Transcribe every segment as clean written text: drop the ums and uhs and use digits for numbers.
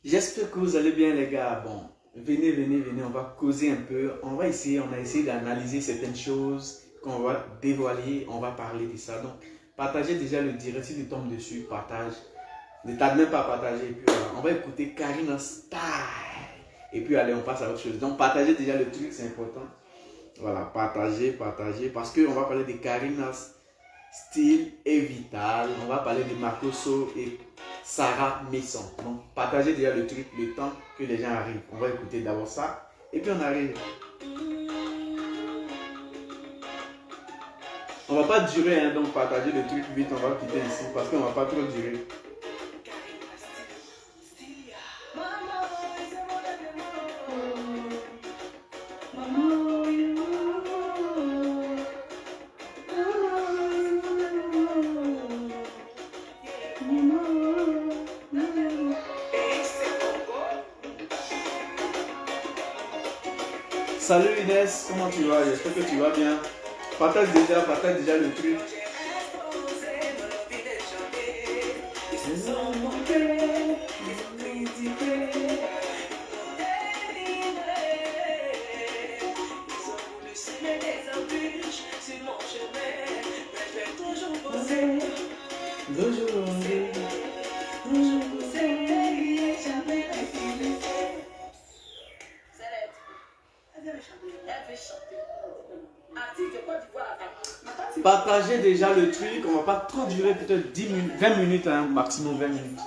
J'espère que vous allez bien les gars. Bon, venez, on va causer un peu. On a essayé d'analyser certaines choses qu'on va dévoiler, on va parler de ça. Donc, partagez déjà le direct, si tu tombes dessus, partage. Ne tarde même pas à partager. Et puis voilà, on va écouter Karina Style. Et puis allez, on passe à autre chose. Donc, partagez déjà le truc, c'est important. Voilà, partagez, parce qu'on va parler de Karina Style et Vital. On va parler de Makoso et Sarah Messon. Donc, partagez déjà le truc, le temps que les gens arrivent. On va écouter d'abord ça. Et puis on arrive. On va pas durer, hein, donc partagez le truc vite. On va quitter ici parce qu'on va pas trop durer. Salut Inès, comment tu vas? J'espère que tu vas bien. Partage déjà le truc. Partagez déjà le truc, on va pas trop durer, peut-être 10 minutes, 20 minutes, hein, maximum 20 minutes.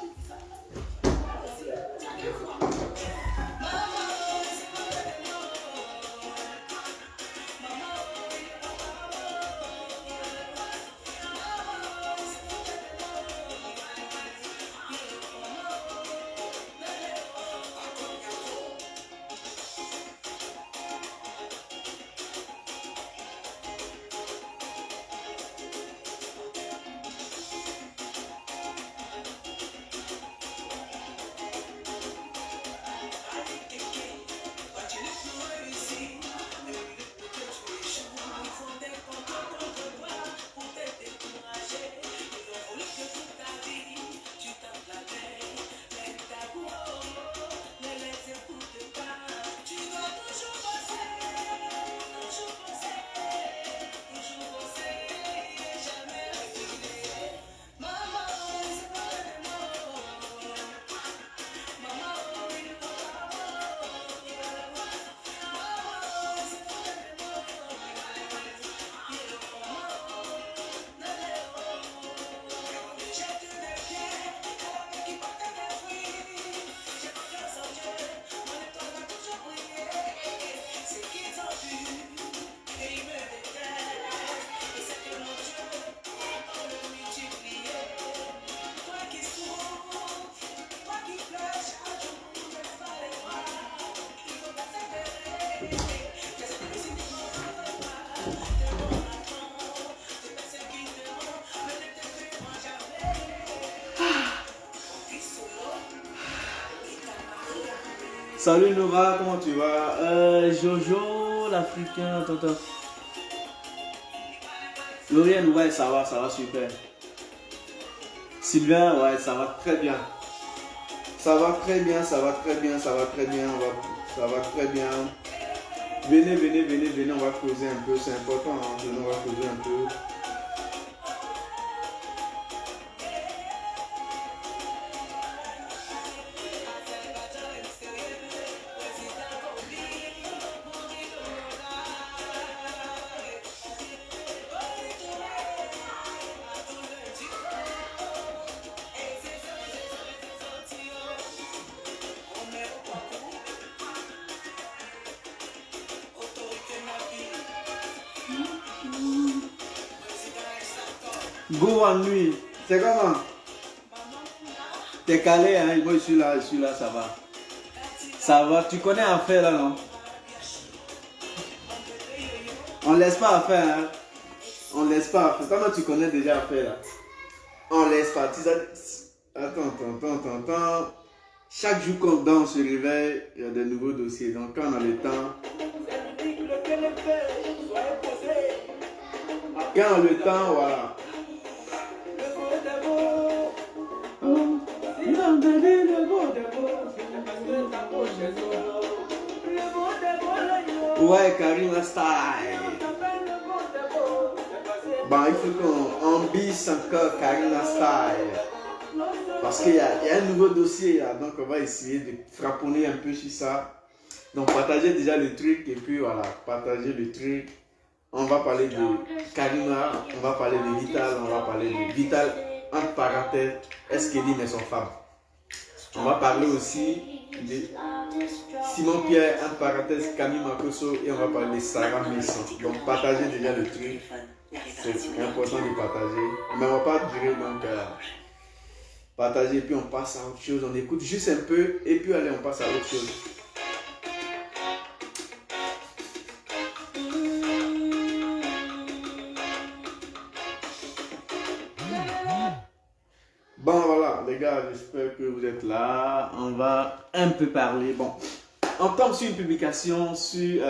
Salut Nora, comment tu vas? Jojo, l'Africain, attends. Lauriane, ouais, ça va super. Sylvain, ouais, ça va très bien. Ça va très bien. Ça va très bien. Venez, on va causer un peu, c'est important, hein, on va causer un peu. Go en nuit, c'est comment? T'es calé, hein? Moi je suis là, ça va. Ça va, tu connais à faire là, non? On laisse pas à faire, hein? On laisse pas à faire. Comment tu connais déjà à faire là? On laisse pas. Attends. Chaque jour qu'on se réveille, il y a de nouveaux dossiers. Donc quand on a le temps. Quand on a le temps, voilà. Ouais, Karima Style. Bon, il faut qu'on embisse encore Karima Style. Parce qu'il y a un nouveau dossier là, donc on va essayer de frapponner un peu sur ça. Donc partagez déjà le truc et puis voilà, partagez le truc. On va parler de Karima, on va parler de Vital, on va parler de Vital, entre parenthèses, Eskeline et son femme. On va parler aussi de Simon Pierre, entre parenthèses, Camille Makoso et on va parler de Sarah Messon. Donc partagez déjà le truc, c'est important de partager. Mais on ne va pas durer donc partager et puis on passe à autre chose. On écoute juste un peu et puis allez on passe à autre chose. Bon voilà les gars, j'espère que vous êtes là. On va un peu parler. Bon, on tombe sur une publication sur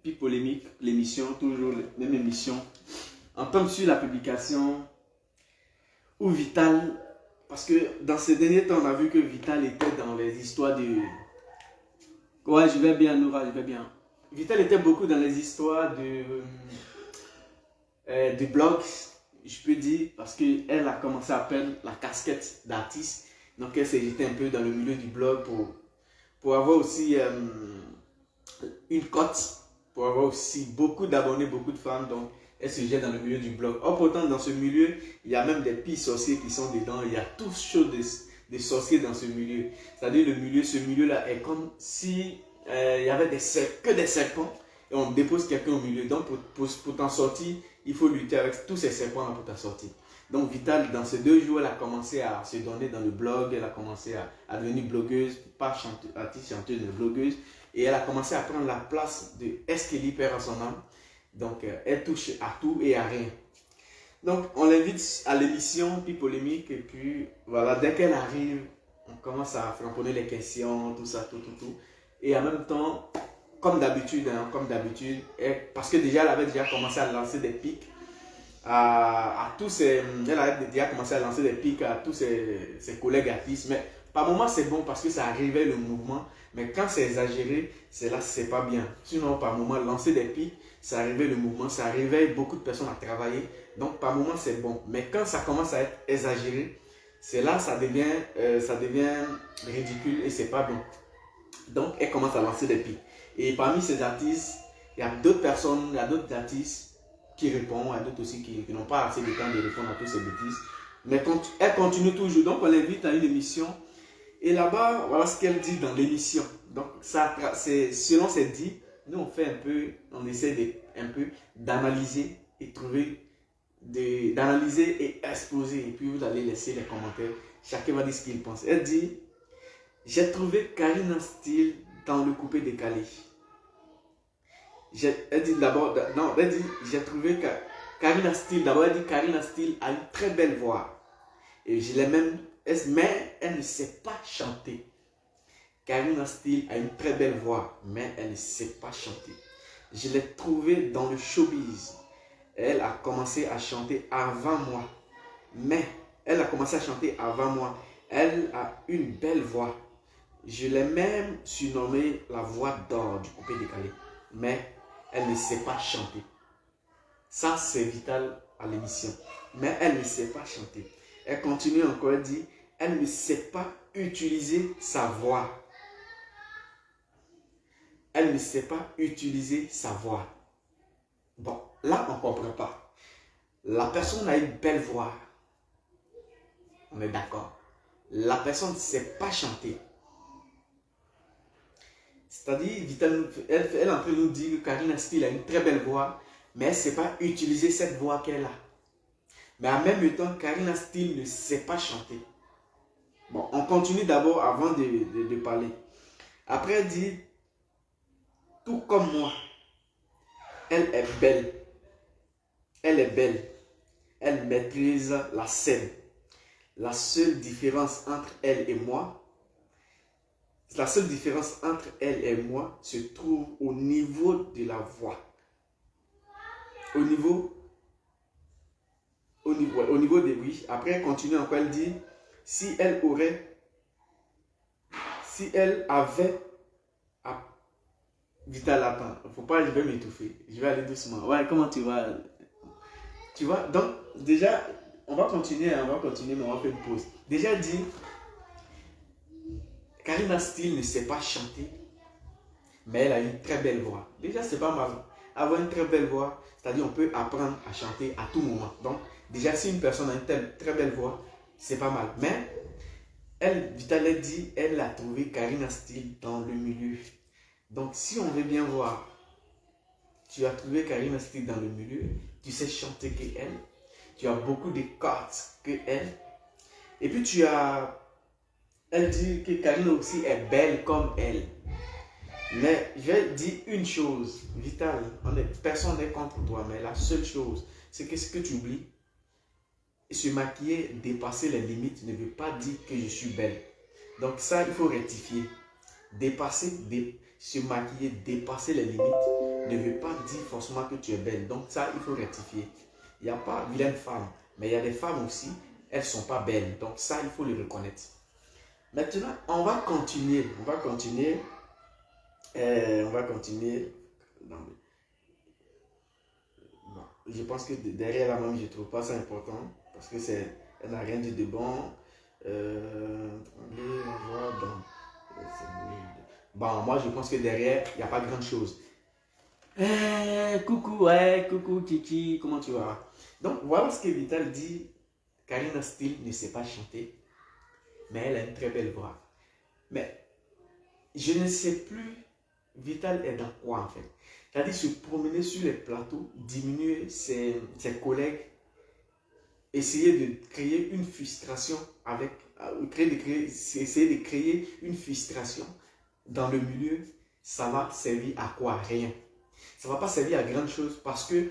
Pic Polémique, l'émission, toujours la même émission. On tombe sur la publication où Vital, parce que dans ces derniers temps on a vu que Vital était dans les histoires de... Ouais, je vais bien Noura, je vais bien. Vital était beaucoup dans les histoires de blogs. Je peux dire, parce qu'elle a commencé à perdre la casquette d'artiste. Donc elle s'est jetée un peu dans le milieu du blog pour avoir aussi une cote, pour avoir aussi beaucoup d'abonnés, beaucoup de fans. Donc elle se jette dans le milieu du blog. Or pourtant dans ce milieu, il y a même des petits sorciers qui sont dedans. Il y a tout chose de sorciers dans ce milieu. C'est-à-dire ce milieu-là est comme si il y avait que des serpents et on dépose quelqu'un au milieu. Donc pour t'en sortir, il faut lutter avec tous ces serpents pour t'en sortir. Donc Vital, dans ces 2 jours, elle a commencé à se donner dans le blog, elle a commencé à devenir blogueuse, pas artiste, chanteuse, mais blogueuse. Et elle a commencé à prendre la place de Eskeline, père à son âme. Donc elle touche à tout et à rien. Donc on l'invite à l'émission, puis polémique, et puis voilà, dès qu'elle arrive, on commence à framponner les questions, tout ça, tout. Et en même temps, comme d'habitude, parce que déjà elle avait déjà commencé à lancer des pics à tous ses, elle avait déjà commencé à lancer des pics à tous ses collègues artistes, mais par moments c'est bon parce que ça arrivait le mouvement, mais quand c'est exagéré, c'est là c'est pas bien. Sinon par moments lancer des pics, ça arrivait le mouvement, ça arrivait beaucoup de personnes à travailler, donc par moments c'est bon, mais quand ça commence à être exagéré, c'est là ça devient ridicule et c'est pas bon. Donc elle commence à lancer des pics. Et parmi ces artistes, il y a d'autres personnes, il y a d'autres artistes qui répondent, il y a d'autres aussi qui n'ont pas assez de temps de répondre à toutes ces bêtises. Mais elle continue toujours. Donc on l'invite à une émission. Et là-bas, voilà ce qu'elle dit dans l'émission. Donc c'est selon ses dits, nous on essaie un peu d'analyser et d'analyser et exposer. Et puis vous allez laisser les commentaires. Chacun va dire ce qu'il pense. Elle dit, j'ai trouvé Karina Style dans le coupé décalé. Elle dit, j'ai trouvé que Karina Style, d'abord elle dit Karina Style a une très belle voix. Et je l'ai même, mais elle ne sait pas chanter. Karina Style a une très belle voix, mais elle ne sait pas chanter. Je l'ai trouvée dans le showbiz. Elle a commencé à chanter avant moi. Elle a une belle voix. Je l'ai même surnommée la voix d'or du coupé décalé. Mais elle ne sait pas chanter. Ça, c'est Vital à l'émission. Mais elle ne sait pas chanter. Elle continue encore, elle dit, elle ne sait pas utiliser sa voix. Elle ne sait pas utiliser sa voix. Bon, là, on ne comprend pas. La personne a une belle voix. On est d'accord. La personne ne sait pas chanter. C'est-à-dire, elle est en train de nous dire que Karina Style a une très belle voix, mais elle ne sait pas utiliser cette voix qu'elle a. Mais en même temps, Karina Style ne sait pas chanter. Bon, on continue d'abord avant de parler. Après, elle dit, tout comme moi, elle est belle. Elle est belle. Elle maîtrise la scène. La seule différence entre elle et moi, se trouve au niveau de la voix. Au niveau des oui. Après, elle continue encore, elle dit, si elle aurait si elle avait... Ah, Vital, attends, faut pas, je vais m'étouffer. Je vais aller doucement. Ouais, comment tu vas? Tu vois, donc déjà, on va continuer, mais on va faire une pause. Déjà dit, Karina Steele ne sait pas chanter, mais elle a une très belle voix. Déjà, c'est pas mal. Avoir une très belle voix, c'est-à-dire on peut apprendre à chanter à tout moment. Donc, déjà, si une personne a une très belle voix, c'est pas mal. Mais, elle, Vital dit, elle a trouvé Karina Steele dans le milieu. Donc, si on veut bien voir, tu as trouvé Karina Steele dans le milieu, tu sais chanter que elle, tu as beaucoup de cordes que elle, et puis elle dit que Karina aussi est belle comme elle. Mais je vais dire une chose, Vital, personne n'est contre toi, mais la seule chose, c'est que ce que tu oublies, se maquiller, dépasser les limites ne veut pas dire que je suis belle. Donc ça, il faut rectifier. Se maquiller, dépasser les limites ne veut pas dire forcément que tu es belle. Donc ça, il faut rectifier. Il n'y a pas vilaine femme, mais il y a des femmes aussi, elles ne sont pas belles. Donc ça, il faut le reconnaître. Maintenant, on va continuer. Non, non. Je pense que derrière la même, je ne trouve pas ça important. Parce que elle n'a rien dit de bon. Bon, moi, je pense que derrière, il n'y a pas grand chose. Coucou, ouais, coucou, Kiki, comment tu vas? Donc, voilà ce que Vital dit. Karina Steele ne sait pas chanter, mais elle a une très belle voix. Mais je ne sais plus, Vital est dans quoi en fait? C'est-à-dire se promener sur les plateaux, diminuer ses collègues, essayer de créer une frustration avec, essayer de créer une frustration dans le milieu, ça va servir à quoi? Rien. Ça ne va pas servir à grand chose parce que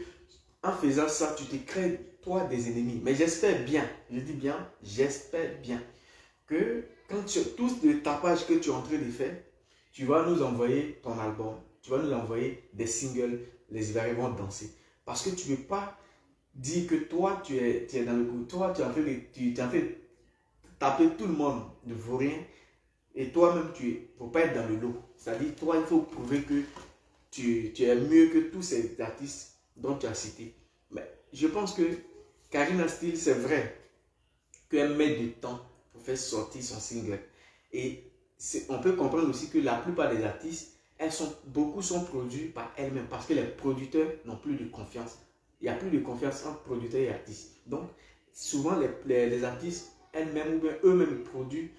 en faisant ça, tu te crées toi des ennemis. Mais j'espère bien, je dis bien, j'espère bien que quand tout le tapage que tu es en train de faire, tu vas nous envoyer ton album, tu vas nous envoyer des singles, les Ivoiriens vont danser. Parce que tu ne veux pas dire que toi, tu es dans le coup, toi, tu es en train de taper tout le monde de vaurien et toi-même, il ne faut pas être dans le lot. C'est-à-dire, toi, il faut prouver que tu es mieux que tous ces artistes dont tu as cité. Mais je pense que Karina Steele, c'est vrai qu'elle met du temps pour faire sortir son single. Et on peut comprendre aussi que la plupart des artistes, beaucoup sont produits par elles-mêmes parce que les producteurs n'ont plus de confiance. Il n'y a plus de confiance entre producteurs et artistes. Donc, souvent, les artistes elles-mêmes ou bien eux-mêmes produisent,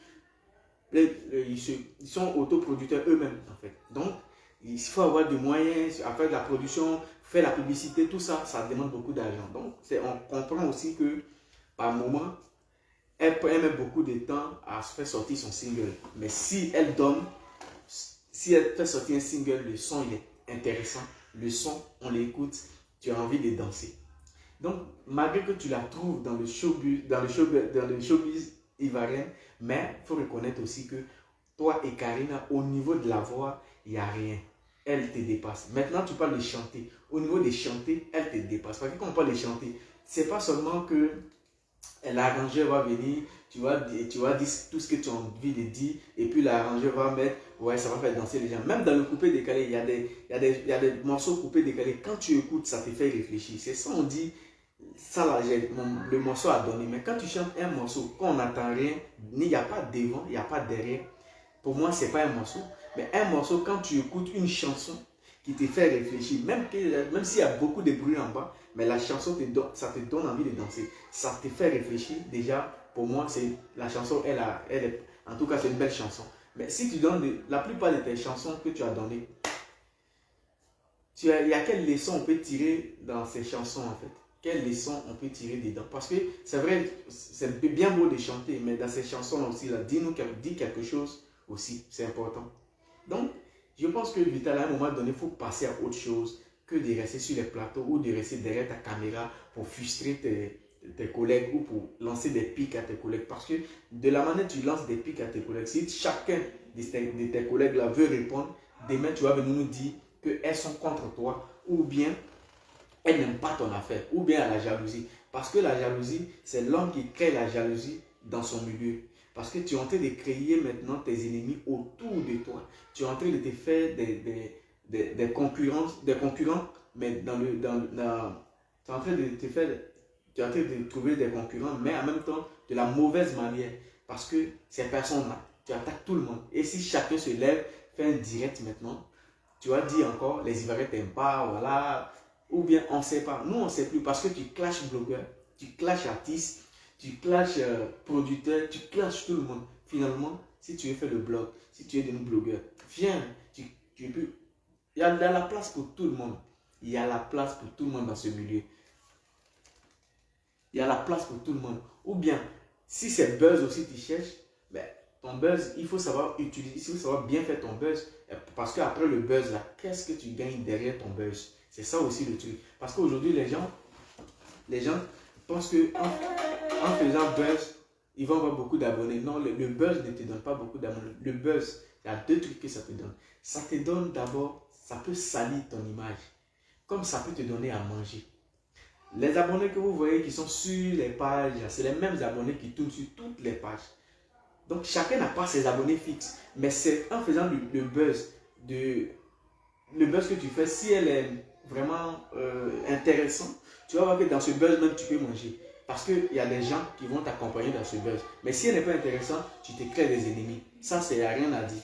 ils sont autoproducteurs eux-mêmes en fait. Donc, il faut avoir des moyens à faire de la production, faire la publicité, tout ça, ça demande beaucoup d'argent. Donc, on comprend aussi que par moment, elle met beaucoup de temps à faire sortir son single. Mais si elle fait sortir un single, le son il est intéressant, le son, on l'écoute, tu as envie de danser. Donc, malgré que tu la trouves dans le showbiz ivoirien, mais il faut reconnaître aussi que toi et Karina, au niveau de la voix, il n'y a rien. Elle te dépasse. Maintenant, tu parles de chanter. Au niveau de chanter, elle te dépasse. Parce que quand on parle de chanter, c'est pas seulement que l'arrangeur va venir, tu vas dire tout ce que tu as envie de dire, et puis l'arrangeur va mettre, ouais, ça va faire danser les gens. Même dans le coupé décalé, il y a des morceaux coupés décalés. Quand tu écoutes, ça te fait réfléchir. C'est ça, on dit, ça là, le morceau a donné. Mais quand tu chantes un morceau, quand on n'entend rien, il n'y a pas devant, il n'y a pas derrière, pour moi, ce n'est pas un morceau. Mais un morceau, quand tu écoutes une chanson qui te fait réfléchir, même s'il y a beaucoup de bruit en bas, mais la chanson, ça te donne envie de danser. Ça te fait réfléchir. Déjà, pour moi, la chanson, en tout cas, c'est une belle chanson. Mais si tu donnes la plupart de tes chansons que tu as données, il y a quelle leçon on peut tirer dans ces chansons en fait? Quelle leçon on peut tirer dedans? Parce que c'est vrai, c'est bien beau de chanter, mais dans ces chansons aussi, là, dis quelque chose aussi, c'est important. Donc, je pense que Vital, à un moment donné, il faut passer à autre chose que de rester sur les plateaux ou de rester derrière ta caméra pour frustrer tes collègues ou pour lancer des pics à tes collègues. Parce que de la manière dont tu lances des pics à tes collègues, si chacun de tes collègues là veut répondre, demain tu vas venir nous dire qu'elles sont contre toi ou bien elles n'aiment pas ton affaire ou bien à la jalousie. Parce que la jalousie, c'est l'homme qui crée la jalousie dans son milieu. Parce que tu es en train de créer maintenant tes ennemis autour de toi. Tu es en train de te faire des concurrents, mais tu es en train de te faire, tu es en train de trouver des concurrents, mais en même temps de la mauvaise manière. Parce que ces personnes-là, tu attaques tout le monde. Et si chacun se lève, fait un direct maintenant, tu vas dire encore, les Ivoiriens t'aiment pas, voilà. Ou bien on ne sait pas. Nous, on ne sait plus parce que tu clashes blogueurs, tu clashes artistes, tu clashes producteurs, tu clashes tout le monde. Finalement, si tu veux faire le blog, si tu es de nous blogueurs, viens, tu peux. Il y a de la place pour tout le monde. Il y a la place pour tout le monde dans ce milieu. Il y a la place pour tout le monde. Ou bien, si c'est buzz aussi tu cherches, ben, ton buzz, il faut savoir utiliser, il faut savoir bien faire ton buzz. Parce qu'après le buzz, là, qu'est-ce que tu gagnes derrière ton buzz? C'est ça aussi le truc. Parce qu'aujourd'hui, les gens pensent qu'en faisant buzz, ils vont avoir beaucoup d'abonnés. Non, le buzz ne te donne pas beaucoup d'abonnés. Le buzz, il y a deux trucs que ça te donne. Ça te donne d'abord, ça peut salir ton image. Comme ça peut te donner à manger. Les abonnés que vous voyez qui sont sur les pages, c'est les mêmes abonnés qui tournent sur toutes les pages. Donc chacun n'a pas ses abonnés fixes. Mais c'est en faisant le buzz, le buzz que tu fais, si elle est vraiment intéressante, tu vas voir que dans ce buzz même tu peux manger. Parce qu'il y a des gens qui vont t'accompagner dans ce buzz. Mais si elle n'est pas intéressante, tu te crées des ennemis. Ça, c'est rien à dire.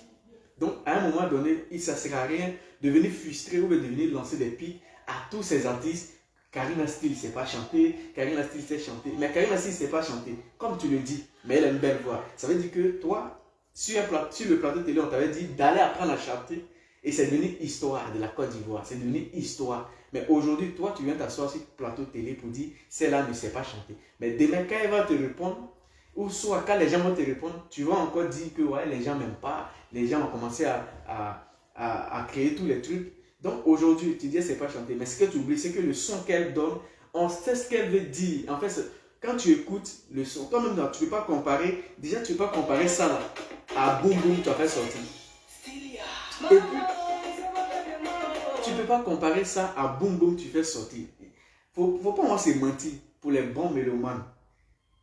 Donc à un moment donné, ça ne sert à rien de venir frustrer ou de venir lancer des pics à tous ces artistes. Karina Steele ne sait pas chanter, Karina Steele sait chanter. Mais Karina Steele ne sait pas chanter, comme tu le dis, mais elle a une belle voix. Ça veut dire que toi, sur le plateau télé, on t'avait dit d'aller apprendre à chanter. Et c'est devenu histoire de la Côte d'Ivoire. C'est devenu histoire. Mais aujourd'hui, toi, tu viens t'asseoir sur le plateau télé pour dire celle-là ne sait pas chanter. Mais demain, quand elle va te répondre, ou soit quand les gens vont te répondre, tu vas encore dire que ouais, les gens ne m'aiment pas. Les gens vont commencer à créer tous les trucs. Donc aujourd'hui, tu dis c'est pas chanter. Mais ce que tu oublies, c'est que le son qu'elle donne, on sait ce qu'elle veut dire. En fait, quand tu écoutes le son, toi-même, tu ne peux pas comparer. Déjà, tu ne peux pas comparer ça là, à Boum Boum, tu as fait sortir. Et puis, tu ne peux pas comparer ça à Boum Boum, tu fais sortir. Faut pas moi se mentir pour les bons mélomanes.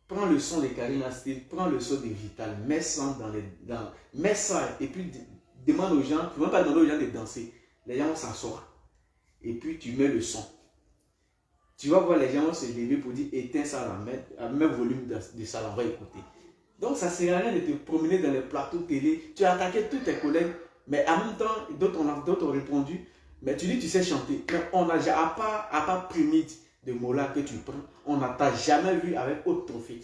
Prends le son de Karina Steele, prends le son de Vital, mets ça mets ça et puis demande aux gens, tu ne vas pas demander aux gens de danser. Les gens vont s'asseoir. Et puis tu mets le son. Tu vas voir les gens vont se lever pour dire éteins ça, mets volume de ça, on va écouter. Donc ça ne sert à rien de te promener dans les plateaux télé. Tu as attaqué tous tes collègues, mais en même temps, d'autres ont répondu. Mais tu dis tu sais chanter. Mais on n'a à part Primide de Mola que tu prends, on n'a jamais vu avec autre trophée.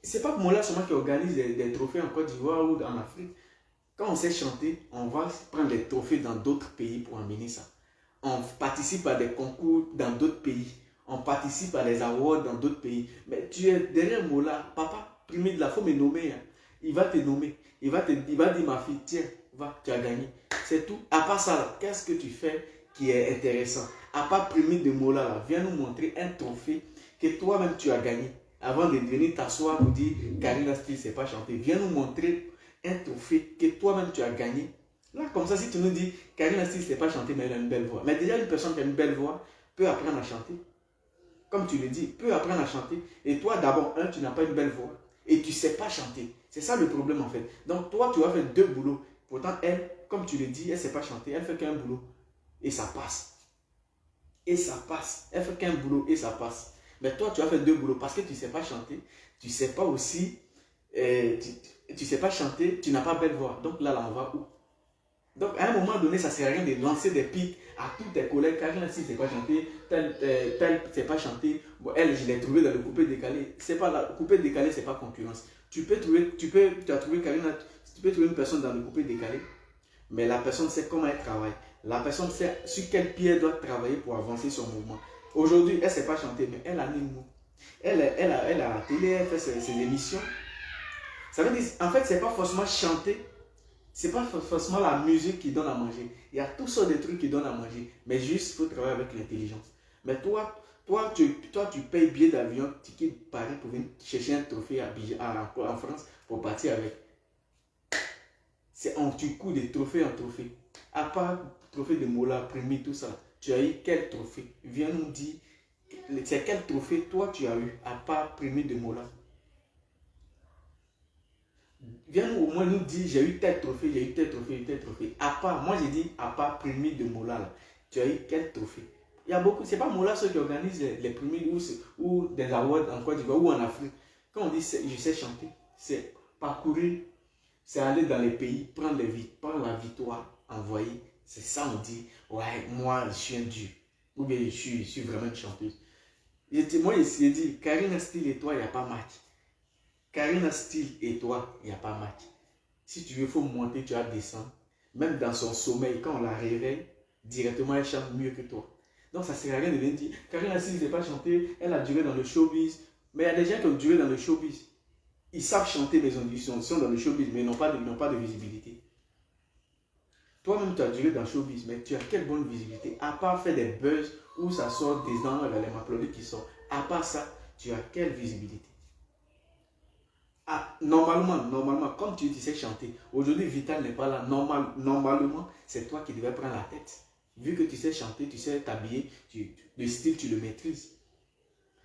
C'est pas Mola seulement qui organise des trophées en Côte d'Ivoire ou en Afrique. Quand on sait chanter, on va prendre des trophées dans d'autres pays pour amener ça. On participe à des concours dans d'autres pays. On participe à des awards dans d'autres pays. Mais tu es derrière Mola, papa, Primide là, il faut me nommer. Hein. Il va te nommer. Il va dire ma fille, tiens, va, tu as gagné. C'est tout. À part ça, qu'est-ce que tu fais qui est intéressant? À part Primide de Mola, là, viens nous montrer un trophée que toi-même tu as gagné. Avant de venir t'asseoir pour dire Karina Steele ne sait pas chanter. Viens nous montrer un trophée que toi-même tu as gagné. Là, comme ça, si tu nous dis Karina Steele ne sait pas chanter, mais elle a une belle voix. Mais déjà, une personne qui a une belle voix peut apprendre à chanter. Comme tu le dis, peut apprendre à chanter. Et toi, d'abord, tu n'as pas une belle voix. Et tu ne sais pas chanter. C'est ça le problème en fait. Donc toi, tu vas faire deux boulots. Pourtant, elle, comme tu le dis, elle ne sait pas chanter. Elle fait qu'un boulot. Et ça passe. Et ça passe. Elle fait qu'un boulot et ça passe. Mais toi, tu vas faire deux boulots parce que tu ne sais pas chanter. Tu ne sais pas aussi... tu sais pas chanter, tu n'as pas belle voix. Donc là, on va où? Donc à un moment donné, ça ne sert à rien de lancer des pics à tous tes collègues. Karina Steele ne sait pas chanter, tel ne sait pas chanter. Bon, elle, je l'ai trouvé dans le coupé décalé. C'est pas la coupé décalé, c'est pas concurrence. Tu as trouvé Karina, tu peux trouver une personne dans le coupé décalé, mais la personne sait comment elle travaille. La personne sait sur quel pied elle doit travailler pour avancer son mouvement. Aujourd'hui, elle ne sait pas chanter, mais elle anime nous. Elle a la télé, elle fait ses émissions. Ça veut dire, en fait, c'est pas forcément chanter, c'est pas forcément la musique qui donne à manger. Il y a toutes sortes de trucs qui donnent à manger, mais juste, il faut travailler avec l'intelligence. Mais toi, tu payes billet d'avion, ticket de Paris pour venir chercher un trophée en France pour partir avec. Tu cours de trophée en trophée. À part trophée de Mola, Primi, tout ça, tu as eu quel trophée? Viens nous dire, c'est quel trophée toi tu as eu, à part Primi de Mola? Viens au moins nous dire, j'ai eu tel trophée, j'ai eu tel trophée, j'ai eu tel trophée. À part, moi j'ai dit, à part Premier de Mola, là, tu as eu quel trophée? Il y a beaucoup, c'est pas Mola ceux qui organisent les premiers ou des awards en Côte d'Ivoire ou en Afrique. Quand on dit je sais chanter, c'est parcourir, c'est aller dans les pays, prendre la victoire, envoyer. C'est ça on dit, ouais, moi je suis un dieu. Ou bien je suis vraiment une chanteuse. Moi j'ai dit, Karina Steele et toi, il n'y a pas match. Karina Steele et toi, il n'y a pas match. Si tu veux, il faut monter, tu vas descendre. Même dans son sommeil, quand on la réveille, directement, elle chante mieux que toi. Donc, ça ne sert à rien de venir dire, Karina Steele n'est pas chantée, elle a duré dans le showbiz. Mais il y a des gens qui ont duré dans le showbiz. Ils savent chanter, mais ils sont dans le showbiz, mais ils n'ont pas de visibilité. Toi-même, tu as duré dans le showbiz, mais tu as quelle bonne visibilité. À part faire des buzz où ça sort des dents, les m'applaudis qui sortent. À part ça, tu as quelle visibilité? Ah, normalement, comme tu sais chanter, aujourd'hui Vital n'est pas là. Normalement, c'est toi qui devais prendre la tête. Vu que tu sais chanter, tu sais t'habiller, le style, tu le maîtrises.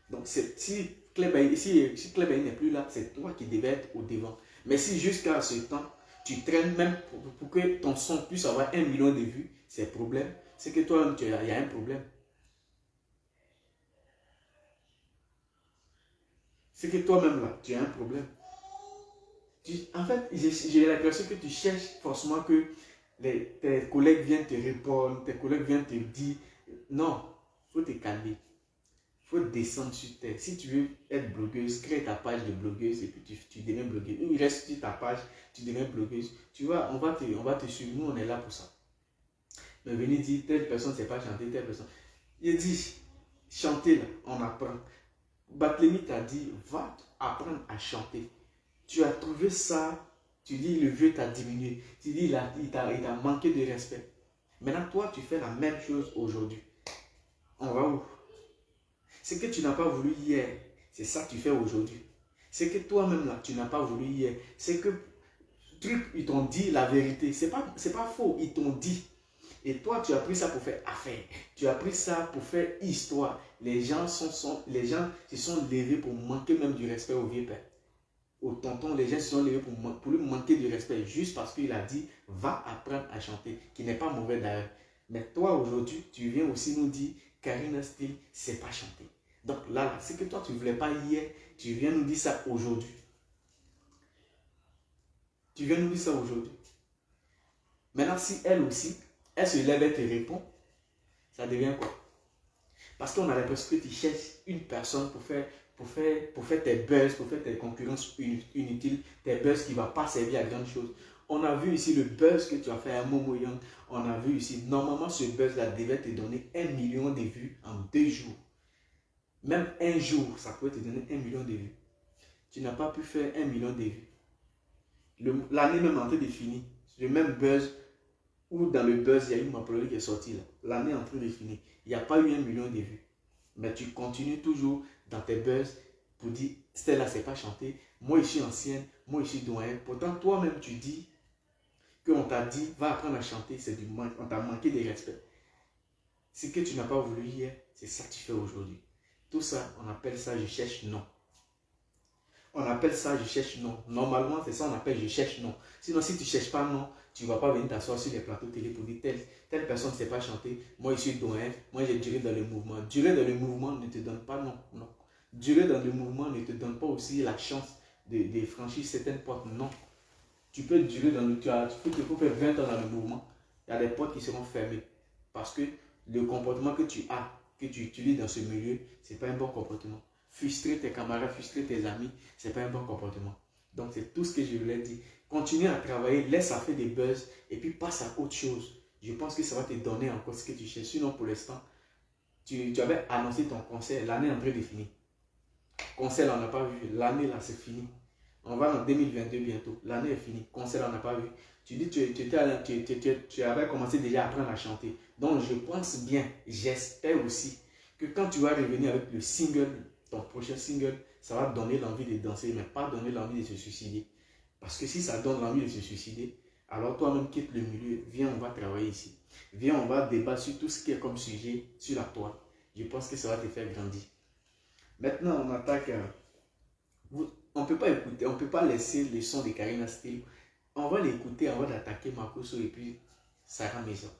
Donc, si Kleber n'est plus là, c'est toi qui devais être au devant. Mais si jusqu'à ce temps, tu traînes même pour que ton son puisse avoir 1 million de vues, c'est problème. C'est que toi-même, il y a un problème. C'est que toi-même là, tu as un problème. En fait, j'ai l'impression que tu cherches forcément que tes collègues viennent te répondre, tes collègues viennent te dire. Non, il faut te calmer. Il faut descendre sur terre. Si tu veux être blogueuse, crée ta page de blogueuse et puis tu deviens blogueuse. Ou reste sur ta page, tu deviens blogueuse. Tu vois, on va te suivre. Nous, on est là pour ça. Mais venez dire, telle personne ne sait pas chanter, telle personne. Il dit, chanter là, on apprend. Barthélemy t'a dit, va apprendre à chanter. Tu as trouvé ça, tu dis le vieux t'a diminué, tu dis il t'a manqué de respect. Maintenant, toi, tu fais la même chose aujourd'hui. On va où? Ce que tu n'as pas voulu hier, c'est ça que tu fais aujourd'hui. C'est que toi-même, là, tu n'as pas voulu hier. C'est que, truc, ils t'ont dit la vérité. C'est pas faux, ils t'ont dit. Et toi, tu as pris ça pour faire affaire. Tu as pris ça pour faire histoire. Les gens se sont levés pour manquer même du respect au vieux père. Au tonton, les gens se sont levés pour lui manquer de respect juste parce qu'il a dit va apprendre à chanter, qui n'est pas mauvais d'ailleurs. Mais toi aujourd'hui, tu viens aussi nous dire Karina Steele ne sait pas chanter. Donc là, c'est que toi tu ne voulais pas hier, tu viens nous dire ça aujourd'hui. Tu viens nous dire ça aujourd'hui. Maintenant, si elle aussi, elle se lève et te répond, ça devient quoi? Parce qu'on a l'impression que tu cherches une personne pour faire tes buzz, pour faire tes concurrences inutiles, tes buzz qui ne vont pas servir à grand chose. On a vu ici le buzz que tu as fait à Momo Young. On a vu ici, normalement ce buzz-là devait te donner 1 million de vues en 2 jours. Même un jour, ça pouvait te donner 1 million de vues. Tu n'as pas pu faire 1 million de vues. L'année même en train de finir. Le même buzz, où dans le buzz, il y a une Maploli qui est sortie là. L'année en train de finir. Il n'y a pas eu 1 million de vues. Mais tu continues toujours dans tes buzz pour dire Stella, c'est pas chanter. Moi, je suis ancienne. Moi, je suis doyen. Pourtant, toi-même, tu dis qu'on t'a dit va apprendre à chanter. C'est du manque. On t'a manqué de respect. Ce que tu n'as pas voulu hier, c'est ça que tu fais aujourd'hui. Tout ça, on appelle ça je cherche non. On appelle ça je cherche non. Normalement, c'est ça on appelle je cherche non. Sinon, si tu ne cherches pas non, tu ne vas pas venir t'asseoir sur les plateaux télé pour dire telle personne ne sait pas chanter. Moi, je suis doyen. Moi, j'ai duré dans le mouvement. Durer dans le mouvement ne te donne pas non. Non. Durer dans le mouvement ne te donne pas aussi la chance de franchir certaines portes. Non. Tu peux durer dans le... Il faut faire 20 ans dans le mouvement. Il y a des portes qui seront fermées. Parce que le comportement que tu as, que tu utilises dans ce milieu, ce n'est pas un bon comportement. Frustrer tes camarades, frustrer tes amis, ce n'est pas un bon comportement. Donc, c'est tout ce que je voulais dire. Continue à travailler, laisse à faire des buzz et puis passe à autre chose. Je pense que ça va te donner encore ce que tu cherches. Sinon, pour l'instant, tu avais annoncé ton concert, l'année est en train de finir. Concert, là, on n'a pas vu. L'année, là, c'est fini. On va en 2022 bientôt. L'année est finie. Concert, là, on n'a pas vu. Tu dis que tu avais commencé déjà à apprendre à chanter. Donc, je pense bien, j'espère aussi que quand tu vas revenir avec le single, ton prochain single, ça va donner l'envie de danser, mais pas donner l'envie de se suicider. Parce que si ça donne l'envie de se suicider, alors toi-même quitte le milieu, viens, on va travailler ici. Viens, on va débattre sur tout ce qui est comme sujet sur la toile. Je pense que ça va te faire grandir. Maintenant, on attaque. on ne peut pas écouter, on ne peut pas laisser le son de Karina Steele. On va l'écouter avant d'attaquer Makoso et puis Sarah Maison.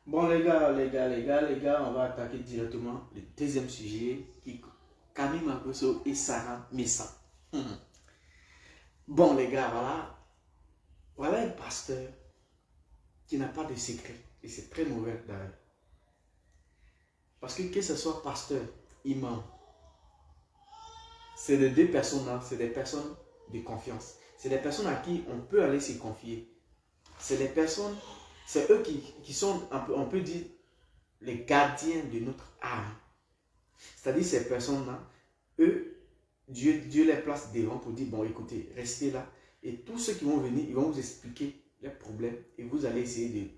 Bon les gars, on va attaquer directement le deuxième sujet qui Camille Makoso et Sarah Messa. Bon les gars, voilà un pasteur qui n'a pas de secret et c'est très mauvais d'ailleurs. Parce que ce soit pasteur, imam, c'est les deux personnes là, c'est des personnes de confiance. C'est des personnes à qui on peut aller se confier. C'est des personnes, c'est eux qui sont, on peut dire, les gardiens de notre âme. C'est-à-dire ces personnes-là, eux, Dieu les place devant pour dire, bon écoutez, restez là. Et tous ceux qui vont venir, ils vont vous expliquer leurs problèmes et vous allez essayer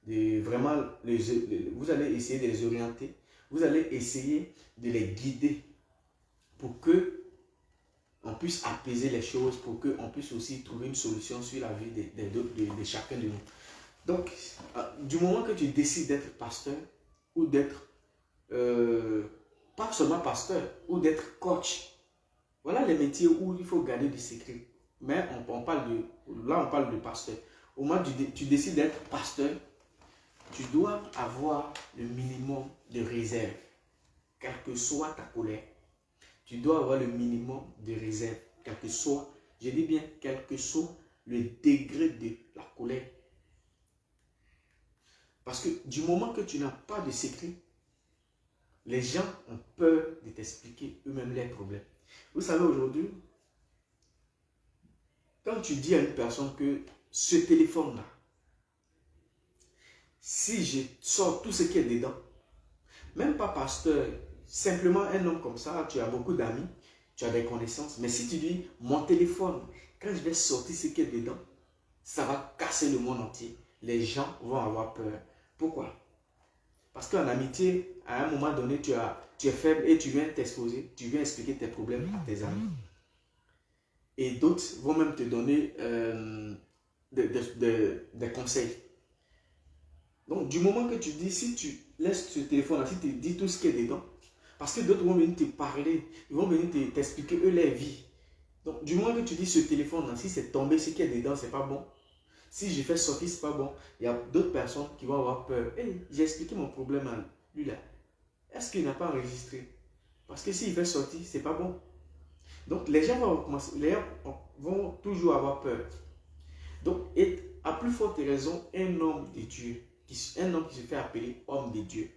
vous allez essayer de les orienter. Vous allez essayer de les guider pour que on puisse apaiser les choses, pour qu'on puisse aussi trouver une solution sur la vie de chacun de nous. Donc, du moment que tu décides d'être pasteur ou d'être, pas seulement pasteur, ou d'être coach, voilà les métiers où il faut garder du secret. Mais on parle de pasteur. Au moment où tu décides d'être pasteur, tu dois avoir le minimum de réserve, quelle que soit ta colère. Tu dois avoir le minimum de réserve, quel que soit, je dis bien, quel que soit le degré de la colère. Parce que du moment que tu n'as pas de secret, les gens ont peur de t'expliquer eux-mêmes leurs problèmes. Vous savez, aujourd'hui, quand tu dis à une personne que ce téléphone-là, si je sors tout ce qui est dedans, même pas pasteur, simplement un homme comme ça, tu as beaucoup d'amis, tu as des connaissances, mais si tu dis, mon téléphone, quand je vais sortir ce qui est dedans, ça va casser le monde entier. Les gens vont avoir peur. Pourquoi? Parce qu'en amitié, à un moment donné, tu es faible et tu viens t'exposer, tu viens expliquer tes problèmes à tes amis. Et d'autres vont même te donner des conseils. Donc, du moment que tu dis, si tu laisses ce téléphone-là, si tu dis tout ce qui est dedans, parce que d'autres vont venir te parler, ils vont venir t'expliquer eux leur vie. Donc, du moment que tu dis ce téléphone-là, si c'est tombé, ce qui est dedans, c'est pas bon. Si je fais sortir, c'est pas bon. Il y a d'autres personnes qui vont avoir peur. Hey, j'ai expliqué mon problème à lui là. Est-ce qu'il n'a pas enregistré? Parce que s'il fait sortir, c'est pas bon. Donc, les gens vont toujours avoir peur. Donc, et à plus forte raison, un homme de Dieu, un homme qui se fait appeler homme de Dieu.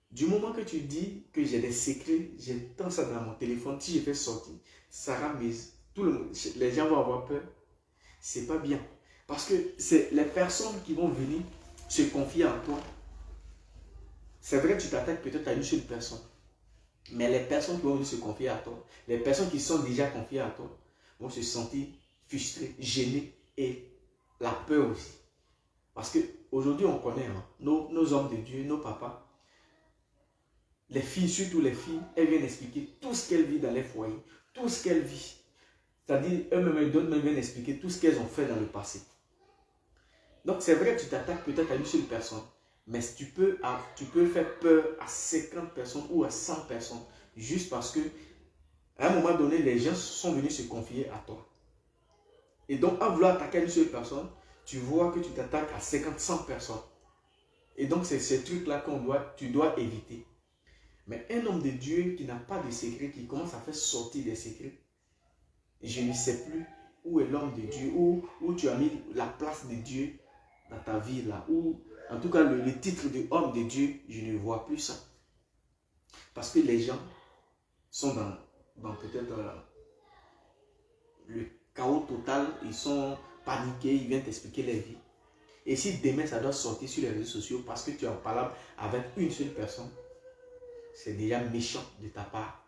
Du moment que tu dis que j'ai des secrets, j'ai tant ça dans mon téléphone, si je fais sortir, ça ramise. Les gens vont avoir peur. C'est pas bien. Parce que c'est les personnes qui vont venir se confier en toi. C'est vrai que tu t'attaques peut-être à une seule personne. Mais les personnes qui vont venir se confier à toi, les personnes qui sont déjà confiées à toi, vont se sentir frustrées, gênées et la peur aussi. Parce qu'aujourd'hui, on connaît nos hommes de Dieu, nos papas. Les filles, surtout les filles, elles viennent expliquer tout ce qu'elles vivent dans les foyers, tout ce qu'elles vivent. C'est-à-dire, eux-mêmes, d'autres même viennent expliquer tout ce qu'elles ont fait dans le passé. Donc, c'est vrai que tu t'attaques peut-être à une seule personne, mais tu peux faire peur à 50 personnes ou à 100 personnes, juste parce que à un moment donné, les gens sont venus se confier à toi. Et donc, en vouloir attaquer à une seule personne, tu vois que tu t'attaques à 50, 100 personnes. Et donc, c'est ces trucs-là tu dois éviter. Mais un homme de Dieu qui n'a pas de secret, qui commence à faire sortir des secrets, je ne sais plus où est l'homme de Dieu, où tu as mis la place de Dieu dans ta vie là, ou en tout cas le titre de homme de Dieu, je ne vois plus ça. Parce que les gens sont dans peut-être le chaos total, ils sont paniqués, ils viennent t'expliquer leur vie. Et si demain ça doit sortir sur les réseaux sociaux parce que tu es en parole avec une seule personne, c'est déjà méchant de ta part.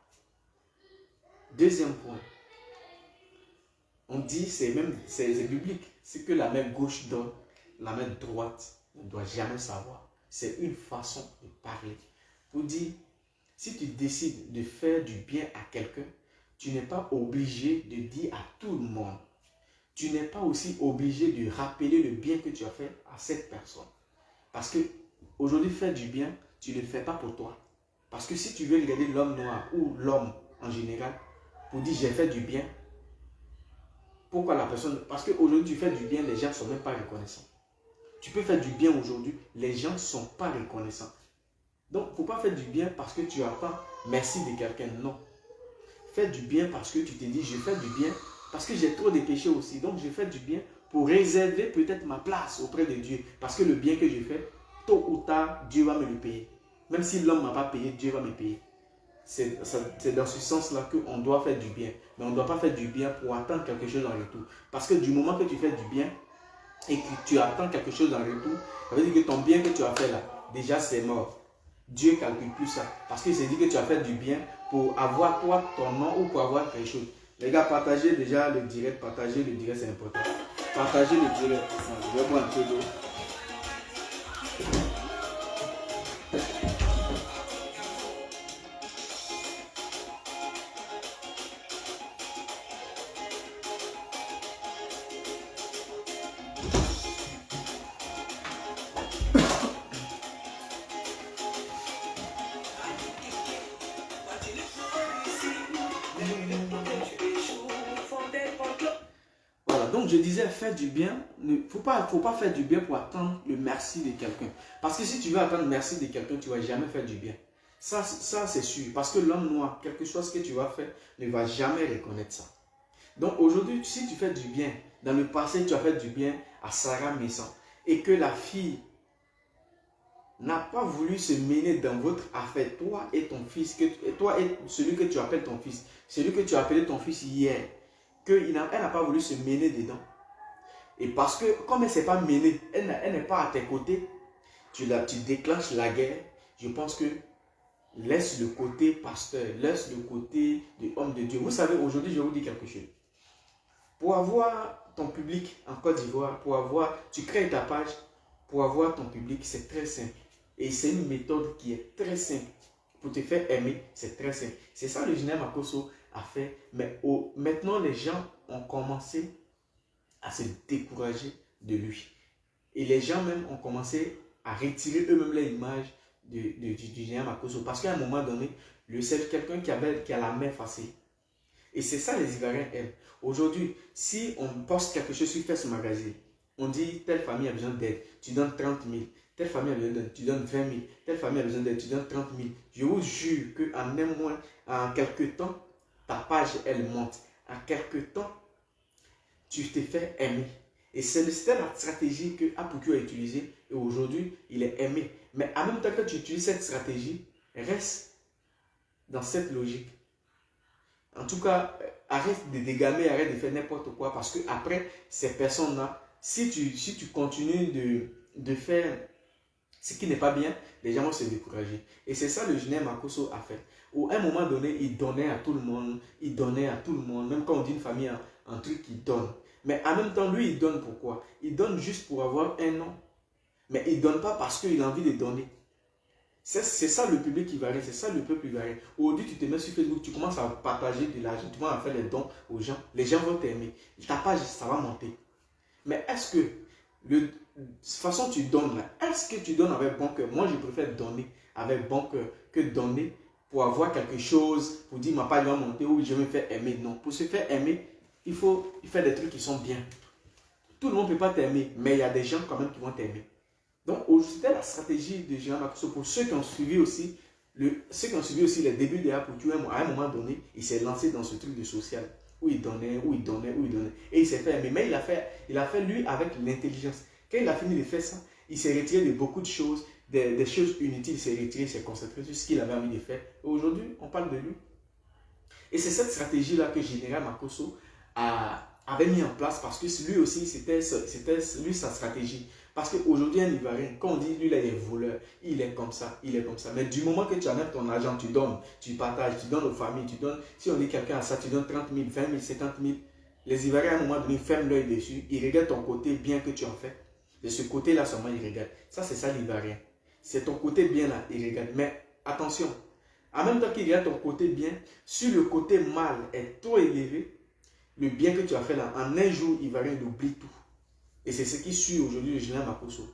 Deuxième point, on dit, c'est biblique, c'est que la main gauche donne, la main droite ne doit jamais savoir. C'est une façon de parler. Pour dire, si tu décides de faire du bien à quelqu'un, tu n'es pas obligé de dire à tout le monde. Tu n'es pas aussi obligé de rappeler le bien que tu as fait à cette personne. Parce que aujourd'hui, faire du bien, tu ne le fais pas pour toi. Parce que si tu veux regarder l'homme noir ou l'homme en général, pour dire j'ai fait du bien, pourquoi la personne... Parce qu'aujourd'hui, tu fais du bien, les gens ne sont même pas reconnaissants. Tu peux faire du bien aujourd'hui, les gens ne sont pas reconnaissants. Donc, il ne faut pas faire du bien parce que tu attends merci de quelqu'un. Non. Fais du bien parce que tu te dis, je fais du bien parce que j'ai trop de péchés aussi. Donc, je fais du bien pour réserver peut-être ma place auprès de Dieu. Parce que le bien que je fais, tôt ou tard, Dieu va me le payer. Même si l'homme ne m'a pas payé, Dieu va me payer. C'est dans ce sens-là qu'on doit faire du bien. Mais on ne doit pas faire du bien pour attendre quelque chose en retour. Parce que du moment que tu fais du bien et que tu attends quelque chose en retour, ça veut dire que ton bien que tu as fait là, déjà c'est mort. Dieu ne calcule plus ça. Parce qu'il s'est dit que tu as fait du bien pour avoir toi ton nom ou pour avoir quelque chose. Les gars, partagez déjà le direct. Partagez le direct, c'est important. Partagez le direct. Je vais boire un peu d'eau. Donc je disais, faire du bien, il ne faut pas faire du bien pour attendre le merci de quelqu'un. Parce que si tu veux attendre le merci de quelqu'un, tu ne vas jamais faire du bien. Ça c'est sûr. Parce que l'homme noir, quelque chose que tu vas faire, ne va jamais reconnaître ça. Donc aujourd'hui, si tu fais du bien, dans le passé, tu as fait du bien à Sarah Maison, et que la fille n'a pas voulu se mêler dans votre affaire, toi et ton fils, toi et celui que tu appelles ton fils, celui que tu as appelé ton fils hier, elle n'a pas voulu se mêler dedans. Et parce que, comme elle ne s'est pas mêlée, elle n'est pas à tes côtés, tu déclenches la guerre. Je pense que laisse le côté pasteur, laisse le côté de homme de Dieu. Vous savez, aujourd'hui, je vais vous dire quelque chose. Pour avoir ton public en Côte d'Ivoire, tu crées ta page, pour avoir ton public, c'est très simple. Et c'est une méthode qui est très simple. Pour te faire aimer, c'est très simple. C'est ça le Général Makosso a fait. Mais maintenant, les gens ont commencé à se décourager de lui. Et les gens même ont commencé à retirer eux-mêmes l'image du Général Makosso. Parce qu'à un moment donné, c'est quelqu'un qui a la main facile. Et c'est ça les Ivoiriens aiment. Aujourd'hui, si on poste quelque chose sur Facebook Magazine, on dit telle famille a besoin d'aide, tu donnes 30 000. Telle famille a besoin d'aide, tu donnes 20 000. Telle famille a besoin d'aide, tu donnes 30 000. Je vous jure qu'en un mois, en quelques temps, ta page, elle monte. En quelques temps, tu te fais aimer. Et c'était la stratégie que Apuku a utilisée. Et aujourd'hui, il est aimé. Mais en même temps que tu utilises cette stratégie, reste dans cette logique. En tout cas, arrête de dégamer, arrête de faire n'importe quoi. Parce que après, ces personnes-là, si tu continues de faire ce qui n'est pas bien, les gens vont se décourager. Et c'est ça le Général Makosso a fait. Où à un moment donné, il donnait à tout le monde. Il donnait à tout le monde. Même quand on dit une famille, un truc, il donne. Mais en même temps, lui, il donne pourquoi? Il donne juste pour avoir un nom. Mais il ne donne pas parce qu'il a envie de donner. C'est ça le public ivoirien, c'est ça le peuple ivoirien. Aujourd'hui, tu te mets sur Facebook, tu commences à partager de l'argent, tu commences à faire des dons aux gens. Les gens vont t'aimer. Ta page, ça va monter. Mais est-ce que, de toute façon, tu donnes là, est-ce que tu donnes avec bon cœur? Moi, je préfère donner avec bon cœur que donner pour avoir quelque chose, pour dire ma page va monter ou je vais me faire aimer. Non, pour se faire aimer, il faut faire des trucs qui sont bien. Tout le monde ne peut pas t'aimer, mais il y a des gens quand même qui vont t'aimer. Donc, c'était la stratégie de Général Makosso. Pour ceux qui ont suivi aussi, les débuts de Aputu, à un moment donné, il s'est lancé dans ce truc de social, où il donnait, où il donnait, où il donnait. Et il s'est fait aimer. Mais il a fait lui avec l'intelligence. Quand il a fini de faire ça, il s'est retiré de beaucoup de choses, des choses inutiles, il s'est retiré, il s'est concentré sur ce qu'il avait envie de faire. Aujourd'hui, on parle de lui. Et c'est cette stratégie-là que Général Makosso avait mis en place parce que lui aussi, c'était lui sa stratégie. Parce qu'aujourd'hui, un Ivoirien, quand on dit lui, là, il est voleur, il est comme ça, il est comme ça. Mais du moment que tu amènes ton argent, tu donnes, tu partages, tu donnes aux familles, tu donnes. Si on dit quelqu'un à ça, tu donnes 30 000, 20 000, 50 000. Les Ivoiriens, à un moment donné, ferment l'œil dessus. Ils regardent ton côté bien que tu en fais. De ce côté-là seulement, ils regardent. Ça, c'est ça l'Ivoirien. C'est ton côté bien là, ils regardent. Mais attention, en même temps qu'il regarde ton côté bien, si le côté mal est trop élevé, le bien que tu as fait là, en un jour, Ivoirien, il oublie tout. Et c'est ce qui suit aujourd'hui le général Makosso.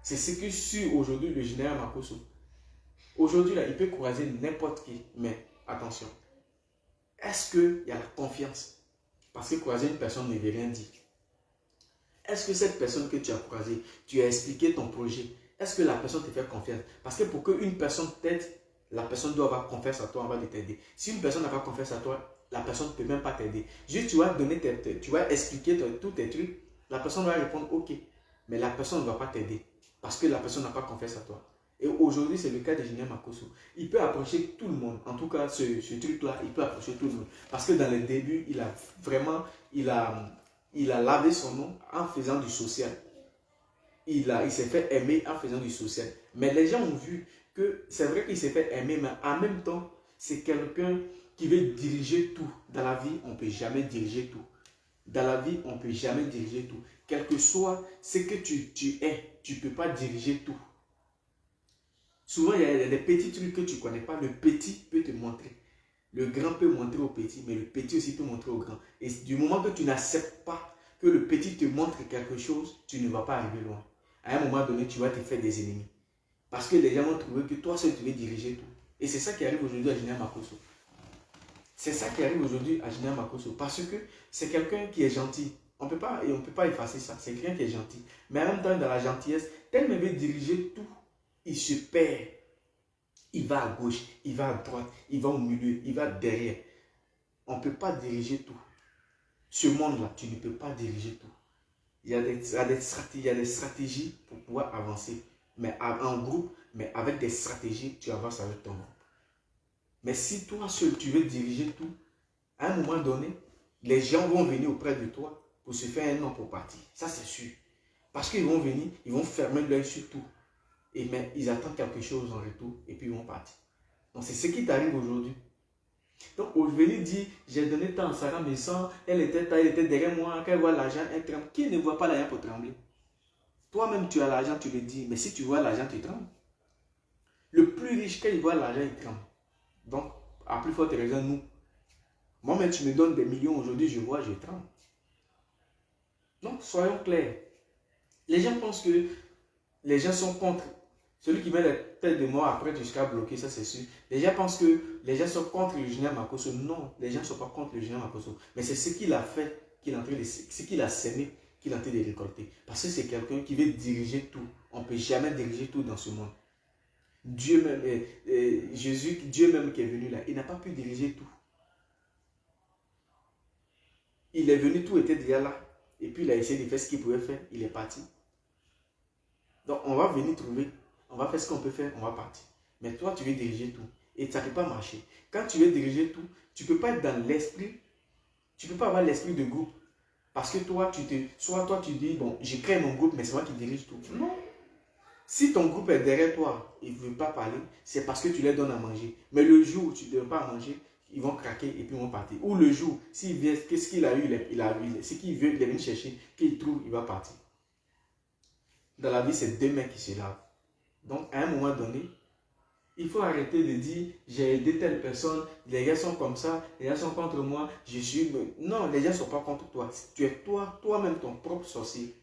C'est ce qui suit aujourd'hui le général Makosso. Aujourd'hui, là, il peut croiser n'importe qui. Mais attention, est-ce qu'il y a la confiance? Parce que croiser une personne ne veut rien dire. Est-ce que cette personne que tu as croisée, tu as expliqué ton projet, est-ce que la personne te fait confiance? Parce que pour qu'une personne t'aide, la personne doit avoir confiance à toi avant de t'aider. Si une personne n'a pas confiance à toi, la personne ne peut même pas t'aider. Juste, tu vas donner tu vas expliquer tous tes trucs. La personne va répondre OK. Mais la personne ne va pas t'aider. Parce que la personne n'a pas confiance à toi. Et aujourd'hui, c'est le cas de Général Makosso. Il peut approcher tout le monde. En tout cas, ce truc-là, il peut approcher tout le monde. Parce que dans les débuts, il a lavé son nom en faisant du social. Il s'est fait aimer en faisant du social. Mais les gens ont vu que c'est vrai qu'il s'est fait aimer, mais en même temps, c'est quelqu'un qui veut diriger tout. Dans la vie, on ne peut jamais diriger tout. Dans la vie, on ne peut jamais diriger tout. Quel que soit ce que tu es, tu ne peux pas diriger tout. Souvent, il y a des petits trucs que tu ne connais pas. Le petit peut te montrer. Le grand peut montrer au petit, mais le petit aussi peut montrer au grand. Et du moment que tu n'acceptes pas que le petit te montre quelque chose, tu ne vas pas arriver loin. À un moment donné, tu vas te faire des ennemis. Parce que les gens vont trouver que toi seul, tu veux diriger tout. Et c'est ça qui arrive aujourd'hui à Général Makosso. C'est ça qui arrive aujourd'hui à Général Makosso. Parce que c'est quelqu'un qui est gentil. On ne peut pas effacer ça. C'est quelqu'un qui est gentil. Mais en même temps, dans la gentillesse, tellement il veut diriger tout, il se perd. Il va à gauche, il va à droite, il va au milieu, il va derrière. On ne peut pas diriger tout. Ce monde-là, tu ne peux pas diriger tout. Il y a des stratégies pour pouvoir avancer. Mais en groupe, mais avec des stratégies, tu avances avec ton groupe. Mais si toi seul, tu veux diriger tout, à un moment donné, les gens vont venir auprès de toi pour se faire un nom pour partir. Ça, c'est sûr. Parce qu'ils vont venir, ils vont fermer l'œil sur tout. Mais ils attendent quelque chose en retour et puis ils vont partir. Donc, c'est ce qui t'arrive aujourd'hui. Donc, au venir dire, j'ai donné tant à Sarah Messon, elle était derrière moi, quand elle voit l'argent, elle tremble. Qui ne voit pas l'argent pour trembler? Toi-même, tu as l'argent, tu le dis, mais si tu vois l'argent, tu trembles. Le plus riche, quand il voit l'argent, il tremble. Donc, à plus forte raison, nous. Moi-même, tu me donnes des millions aujourd'hui, je vois, je tremble. Donc, soyons clairs. Les gens pensent que les gens sont contre. Celui qui met la tête de mort après, tu seras bloqué, ça c'est sûr. Les gens pensent que les gens sont contre le général Makosso. Non, les gens ne sont pas contre le général Makosso. Mais c'est ce qu'il a fait, ce qu'il a semé, qu'il est en train de récolter. Parce que c'est quelqu'un qui veut diriger tout. On ne peut jamais diriger tout dans ce monde. Dieu même, Dieu même qui est venu là, il n'a pas pu diriger tout. Il est venu, tout était déjà là. Et puis il a essayé de faire ce qu'il pouvait faire. Il est parti. Donc on va venir trouver. On va faire ce qu'on peut faire, on va partir. Mais toi, tu veux diriger tout. Et ça ne peut pas marcher. Quand tu veux diriger tout, tu ne peux pas être dans l'esprit. Tu ne peux pas avoir l'esprit de groupe. Parce que toi, soit toi, tu dis, bon, je crée mon groupe, mais c'est moi qui dirige tout. Non. Si ton groupe est derrière toi, ils ne veulent pas parler, c'est parce que tu leur donnes à manger. Mais le jour où tu ne donnes pas à manger, ils vont craquer et puis ils vont partir. Ou le jour, s'il vient, qu'est-ce qu'il a eu, ce qu'il veut, il est venu chercher, qu'il trouve, il va partir. Dans la vie, c'est deux mains qui se lavent. Donc, à un moment donné, il faut arrêter de dire j'ai aidé telle personne, les gars sont comme ça, les gars sont contre moi, je suis. Non, les gens ne sont pas contre toi. Tu es toi-même ton propre sorcier.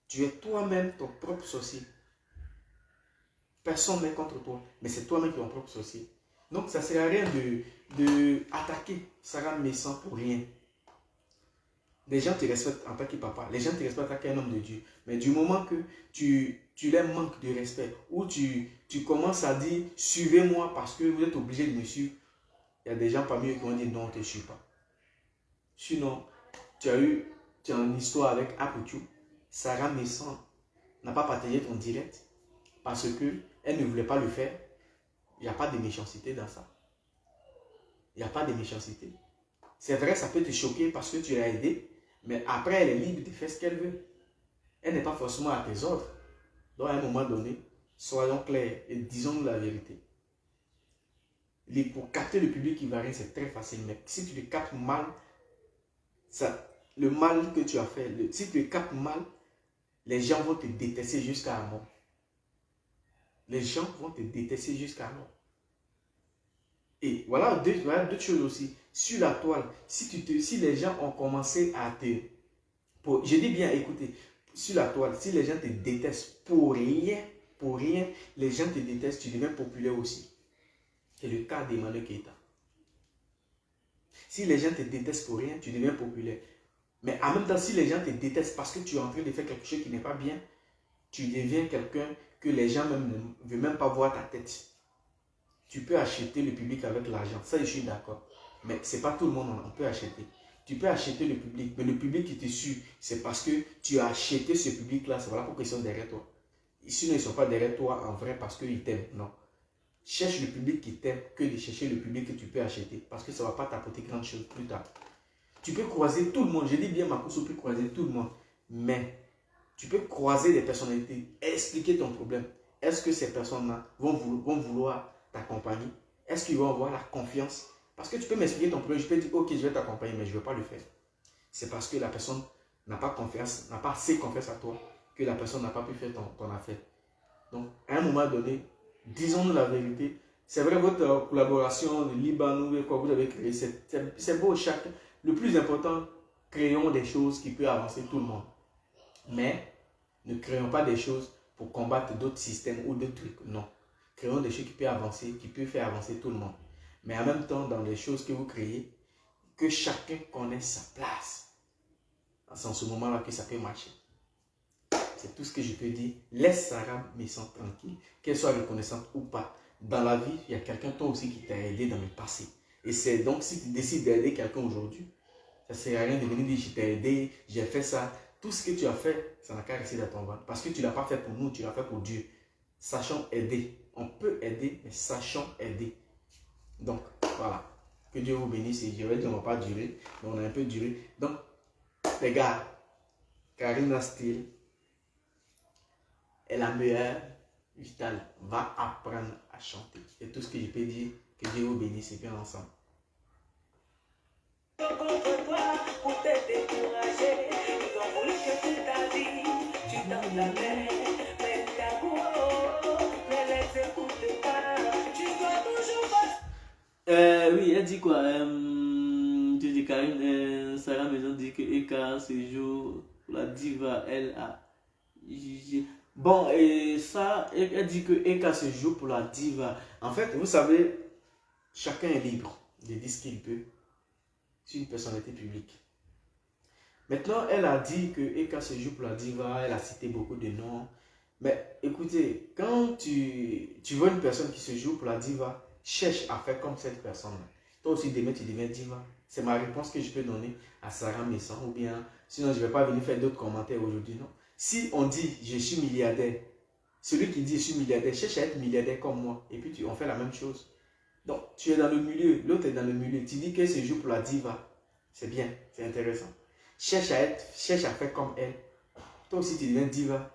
Tu es toi-même ton propre sorcier. Personne n'est contre toi, mais c'est toi-même qui es ton propre sorcier. Donc, ça ne sert à rien de attaquer Sarah Messon pour rien. Les gens te respectent en tant que papa. Les gens te respectent en tant qu'un homme de Dieu. Mais du moment que tu leur manques de respect, ou tu commences à dire, suivez-moi parce que vous êtes obligé de me suivre, il y a des gens parmi eux qui vont dire, non, on ne te suit pas. Sinon, tu as une histoire avec Apoutou. Sarah Messan n'a pas partagé ton direct parce qu'elle ne voulait pas le faire. Il n'y a pas de méchanceté dans ça. Il n'y a pas de méchanceté. C'est vrai, ça peut te choquer parce que tu l'as aidée, mais après, elle est libre de faire ce qu'elle veut. Elle n'est pas forcément à tes ordres. Donc, à un moment donné, soyons clairs et disons-nous la vérité. Pour capter le public ivoirien, c'est très facile, mais si tu le captes mal, le mal que tu as fait, si tu le captes mal, les gens vont te détester jusqu'à la mort. Les gens vont te détester jusqu'à la mort. Et voilà d'autres choses aussi. Sur la toile, si les gens ont commencé à te... je dis bien, écoutez, sur la toile, si les gens te détestent pour rien, les gens te détestent, tu deviens populaire aussi. C'est le cas d'Emmanuel Keïta. Si les gens te détestent pour rien, tu deviens populaire. Mais en même temps, si les gens te détestent parce que tu es en train de faire quelque chose qui n'est pas bien, tu deviens quelqu'un que les gens ne veulent même pas voir ta tête. Tu peux acheter le public avec l'argent, ça je suis d'accord. Mais ce n'est pas tout le monde on peut acheter. Tu peux acheter le public, mais le public qui te suit, c'est parce que tu as acheté ce public-là, c'est voilà pourquoi ils sont derrière toi. Ici, ils ne sont pas derrière toi en vrai parce qu'ils t'aiment, non. Cherche le public qui t'aime que de chercher le public que tu peux acheter parce que ça ne va pas t'apporter grand chose plus tard. Tu peux croiser tout le monde, je dis bien Makosso peut croiser tout le monde, mais tu peux croiser des personnalités, expliquer ton problème. Est-ce que ces personnes-là vont vouloir t'accompagner? Est-ce qu'ils vont avoir la confiance? Parce que tu peux m'expliquer ton problème, je peux dire ok, je vais t'accompagner, mais je ne vais pas le faire. C'est parce que la personne n'a pas confiance, n'a pas assez confiance à toi, que la personne n'a pas pu faire ton affaire. Donc, à un moment donné, disons-nous la vérité. C'est vrai, votre collaboration de Liban, quoi vous avez créé, c'est beau, chacun. Le plus important, créons des choses qui peuvent avancer tout le monde. Mais ne créons pas des choses pour combattre d'autres systèmes ou d'autres trucs. Non. Créons des choses qui peuvent avancer, qui peuvent faire avancer tout le monde. Mais en même temps, dans les choses que vous créez, que chacun connaisse sa place. C'est en ce moment-là que ça peut marcher. C'est tout ce que je peux dire. Laisse Sarah Messan tranquille, qu'elle soit reconnaissante ou pas. Dans la vie, il y a quelqu'un toi aussi qui t'a aidé dans le passé. Et c'est donc si tu décides d'aider quelqu'un aujourd'hui, ça ne sert à rien de venir dire je t'ai aidé, j'ai fait ça. Tout ce que tu as fait, ça n'a qu'à rester dans ton ventre. Parce que tu ne l'as pas fait pour nous, tu l'as fait pour Dieu. Sachons aider. On peut aider, mais sachons aider. Donc, voilà. Que Dieu vous bénisse. Et je vais dire, on ne va pas durer, mais on a un peu duré. Donc, les gars, Karina Steele est la meilleure. Vital va apprendre à chanter. C'est tout ce que je peux dire. Que Dieu vous bénisse et bien ensemble. Contre toi pour te décourager. Ils ont voulu que toute ta vie tu t'enflammais. Mais mais les écoute pas. Tu dois toujours passer. Oui, elle dit quoi? Tu dis Karine, Sarah Maison dit que Eka ce jour la diva, elle a jugé. Bon, et ça, elle dit que Eka se joue pour la diva. En fait, vous savez, chacun est libre de dire ce qu'il peut. C'est une personnalité publique. Maintenant, elle a dit que Eka se joue pour la diva, elle a cité beaucoup de noms. Mais écoutez, quand tu vois une personne qui se joue pour la diva, cherche à faire comme cette personne. Toi aussi, demain, tu deviens diva. C'est ma réponse que je peux donner à Sarah Messan. Ou bien, sinon, je ne vais pas venir faire d'autres commentaires aujourd'hui, non. Si on dit je suis milliardaire, celui qui dit je suis milliardaire, cherche à être milliardaire comme moi. Et puis, on fait la même chose. Donc, tu es dans le milieu, l'autre est dans le milieu. Tu dis qu'elle se joue pour la diva. C'est bien, c'est intéressant. Cherche à faire comme elle. Toi aussi, tu deviens diva.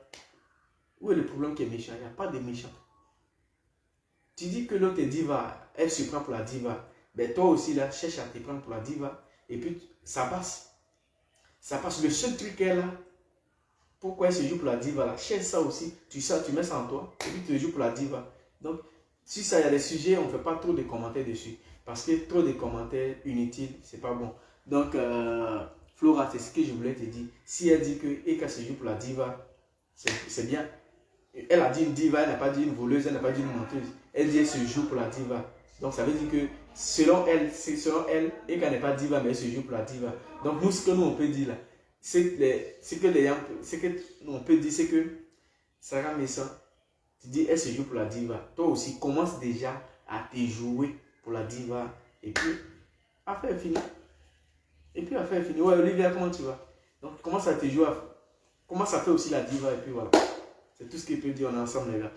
Où est le problème qui est méchant? Il n'y a pas de méchant. Tu dis que l'autre est diva, elle se prend pour la diva. Mais toi aussi, là, cherche à te prendre pour la diva. Et puis, ça passe. Ça passe. Le seul truc qu'elle a, pourquoi elle se joue pour la diva, là, cherche ça aussi. Tu mets ça en toi. Et puis, tu te joues pour la diva. Donc, si ça, il y a des sujets, on ne fait pas trop de commentaires dessus. Parce que trop de commentaires inutiles, c'est pas bon. Donc, Flora, c'est ce que je voulais te dire. Si elle dit que Eka se joue pour la diva, c'est bien. Elle a dit une diva, elle n'a pas dit une voleuse, elle n'a pas dit une menteuse. Elle dit elle se joue pour la diva. Donc ça veut dire que c'est selon elle, et qu'elle n'est pas diva, mais elle se joue pour la diva. Donc nous, ce que nous on peut dire là, c'est que nous on peut dire, c'est que Sarah Messa, tu dis elle se joue pour la diva. Toi aussi, commence déjà à te jouer pour la diva. Et puis, affaire est finie. Affaire est finie. Ouais, Olivia, comment tu vas? Donc, commence à te jouer. Commence à faire aussi la diva. Et puis voilà. C'est tout ce qu'il peut dire. On est ensemble, les gars.